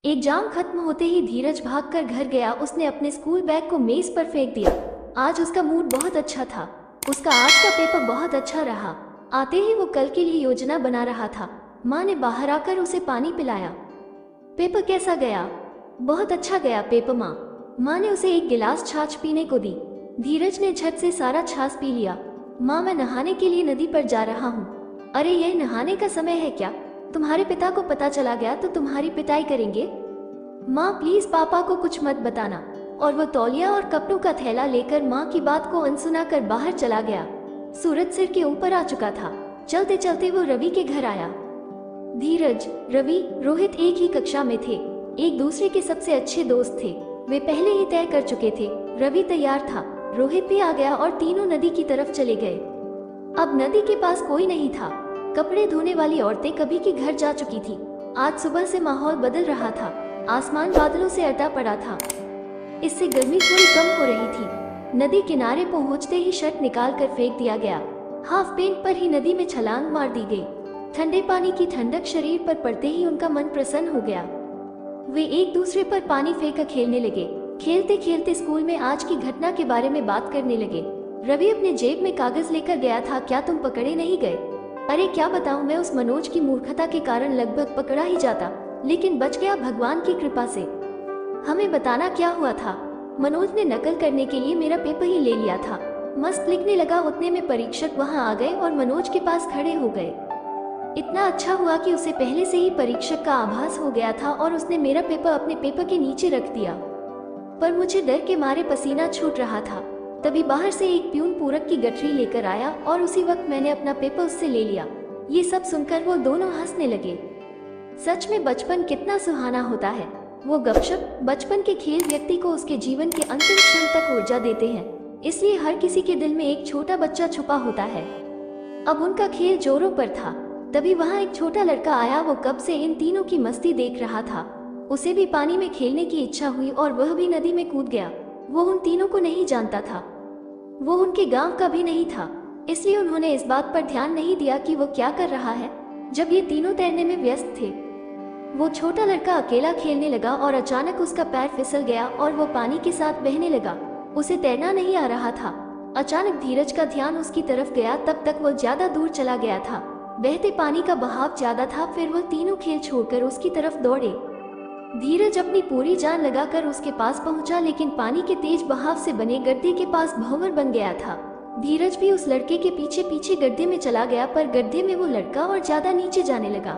Exam खत्म होते ही धीरज भागकर घर गया। उसने अपने स्कूल बैग को मेज पर फेंक दिया। आज उसका मूड बहुत अच्छा था। उसका आज का पेपर बहुत अच्छा रहा। आते ही वो कल के लिए योजना बना रहा था। माँ ने बाहर आकर उसे पानी पिलाया। पेपर कैसा गया? बहुत अच्छा गया पेपर माँ। माँ ने उसे एक गिलास छाछ पीने को दी। धीरज ने झट से सारा छाछ पी लिया। माँ, मैं नहाने के लिए नदी पर जा रहा हूँ। अरे, यह नहाने का समय है क्या? तुम्हारे पिता को पता चला गया तो तुम्हारी पिटाई करेंगे। माँ, प्लीज पापा को कुछ मत बताना। और वो तौलिया और कपड़ों का थैला लेकर माँ की बात को अनसुना कर बाहर चला गया। सूरज सिर के ऊपर आ चुका था। चलते चलते वो रवि के घर आया। धीरज, रवि, रोहित एक ही कक्षा में थे। एक दूसरे के सबसे अच्छे दोस्त थे। वे पहले ही तय कर चुके थे। रवि तैयार था, रोहित भी आ गया और तीनों नदी की तरफ चले गए। अब नदी के पास कोई नहीं था। कपड़े धोने वाली औरतें कभी के घर जा चुकी थी। आज सुबह से माहौल बदल रहा था। आसमान बादलों से अटा पड़ा था। इससे गर्मी थोड़ी कम हो रही थी। नदी किनारे पहुंचते ही शर्ट निकाल कर फेंक दिया गया। हाफ पेंट पर ही नदी में छलांग मार दी गई। ठंडे पानी की ठंडक शरीर पर पड़ते ही उनका मन प्रसन्न हो गया। वे एक दूसरे पर पानी फेंक खेलने लगे। खेलते खेलते स्कूल में आज की घटना के बारे में बात करने लगे। रवि अपने जेब में कागज लेकर गया था। क्या तुम पकड़े नहीं गए? अरे क्या बताऊं, मैं उस मनोज की मूर्खता के कारण लगभग पकड़ा ही जाता, लेकिन बच गया भगवान की कृपा से। हमें बताना क्या हुआ था? मनोज ने नकल करने के लिए मेरा पेपर ही ले लिया था। मस्त लिखने लगा। उतने में परीक्षक वहां आ गए और मनोज के पास खड़े हो गए। इतना अच्छा हुआ कि उसे पहले से ही परीक्षक का आभास हो गया था और उसने मेरा पेपर अपने पेपर के नीचे रख दिया। पर मुझे डर के मारे पसीना छूट रहा था। तभी बाहर से एक प्यून पूरक की गठरी लेकर आया और उसी वक्त मैंने अपना पेपर उससे ले लिया। ये सब सुनकर वो दोनों हंसने लगे। सच में बचपन कितना सुहाना होता है। वो गपशप, बचपन के खेल व्यक्ति को उसके जीवन के अंतिम क्षण तक ऊर्जा देते हैं। इसलिए हर किसी के दिल में एक छोटा बच्चा छुपा होता है। अब उनका खेल जोरों पर था। तभी वहाँ एक छोटा लड़का आया। वो कब से इन तीनों की मस्ती देख रहा था। उसे भी पानी में खेलने की इच्छा हुई और वह भी नदी में कूद गया। वो उन तीनों को नहीं जानता था। वो उनके गांव का भी नहीं था, इसलिए उन्होंने इस बात पर ध्यान नहीं दिया कि वो क्या कर रहा है। जब ये तीनों तैरने में व्यस्त थे, वो छोटा लड़का अकेला खेलने लगा और अचानक उसका पैर फिसल गया और वो पानी के साथ बहने लगा। उसे तैरना नहीं आ रहा था। अचानक धीरज का ध्यान उसकी तरफ गया। तब तक वो ज्यादा दूर चला गया था। बहते पानी का बहाव ज्यादा था। फिर वह तीनों खेल छोड़कर उसकी तरफ दौड़े। धीरज अपनी पूरी जान लगाकर उसके पास पहुंचा, लेकिन पानी के तेज बहाव से बने गड्ढे के पास भंवर बन गया था। धीरज भी उस लड़के के पीछे पीछे गड्ढे में चला गया, पर गड्ढे में वो लड़का और ज्यादा नीचे जाने लगा।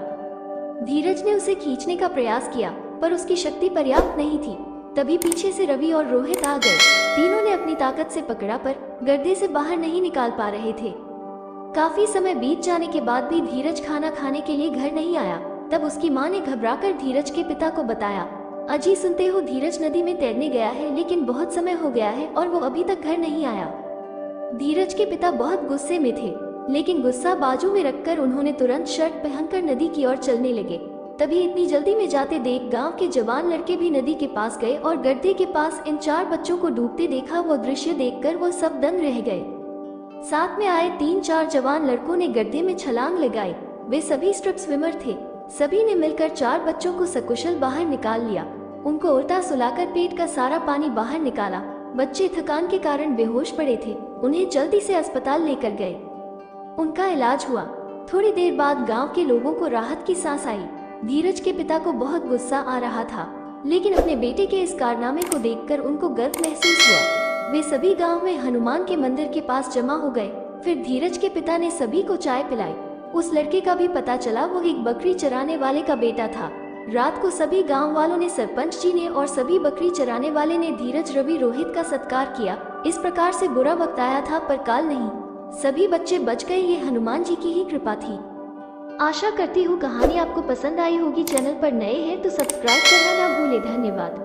धीरज ने उसे खींचने का प्रयास किया, पर उसकी शक्ति पर्याप्त नहीं थी। तभी पीछे से रवि और रोहित आ गए। तीनों ने अपनी ताकत से पकड़ा, पर गड्ढे से बाहर नहीं निकाल पा रहे थे। काफी समय बीत जाने के बाद भी धीरज खाना खाने के लिए घर नहीं आया। तब उसकी माँ ने घबराकर धीरज के पिता को बताया। अजी, सुनते हो, धीरज नदी में तैरने गया है, लेकिन बहुत समय हो गया है और वो अभी तक घर नहीं आया। धीरज के पिता बहुत गुस्से में थे, लेकिन गुस्सा बाजू में रखकर उन्होंने तुरंत शर्ट पहनकर नदी की ओर चलने लगे। तभी इतनी जल्दी में जाते देख गांव के जवान लड़के भी नदी के पास गए और गड्ढे के पास इन 4 बच्चों को डूबते देखा। वो दृश्य देखकर वो सब दंग रह गए। साथ में आए 3-4 जवान लड़कों ने गड्ढे में छलांग लगाई। वे सभी स्ट्रिप स्विमर थे। सभी ने मिलकर 4 बच्चों को सकुशल बाहर निकाल लिया। उनको उल्टा सुलाकर पेट का सारा पानी बाहर निकाला। बच्चे थकान के कारण बेहोश पड़े थे। उन्हें जल्दी से अस्पताल लेकर गए। उनका इलाज हुआ। थोड़ी देर बाद गांव के लोगों को राहत की सांस आई। धीरज के पिता को बहुत गुस्सा आ रहा था, लेकिन अपने बेटे के इस कारनामे को देखकर उनको गर्व महसूस हुआ। वे सभी गांव में हनुमान के मंदिर के पास जमा हो गए। फिर धीरज के पिता ने सभी को चाय पिलाई। उस लड़के का भी पता चला। वो एक बकरी चराने वाले का बेटा था। रात को सभी गांव वालों ने, सरपंच जी ने और सभी बकरी चराने वाले ने धीरज, रवि, रोहित का सत्कार किया। इस प्रकार से बुरा वक्त आया था, पर काल नहीं। सभी बच्चे बच गए। ये हनुमान जी की ही कृपा थी। आशा करती हूँ कहानी आपको पसंद आई होगी। चैनल पर नए हैं तो सब्सक्राइब करना ना भूले। धन्यवाद।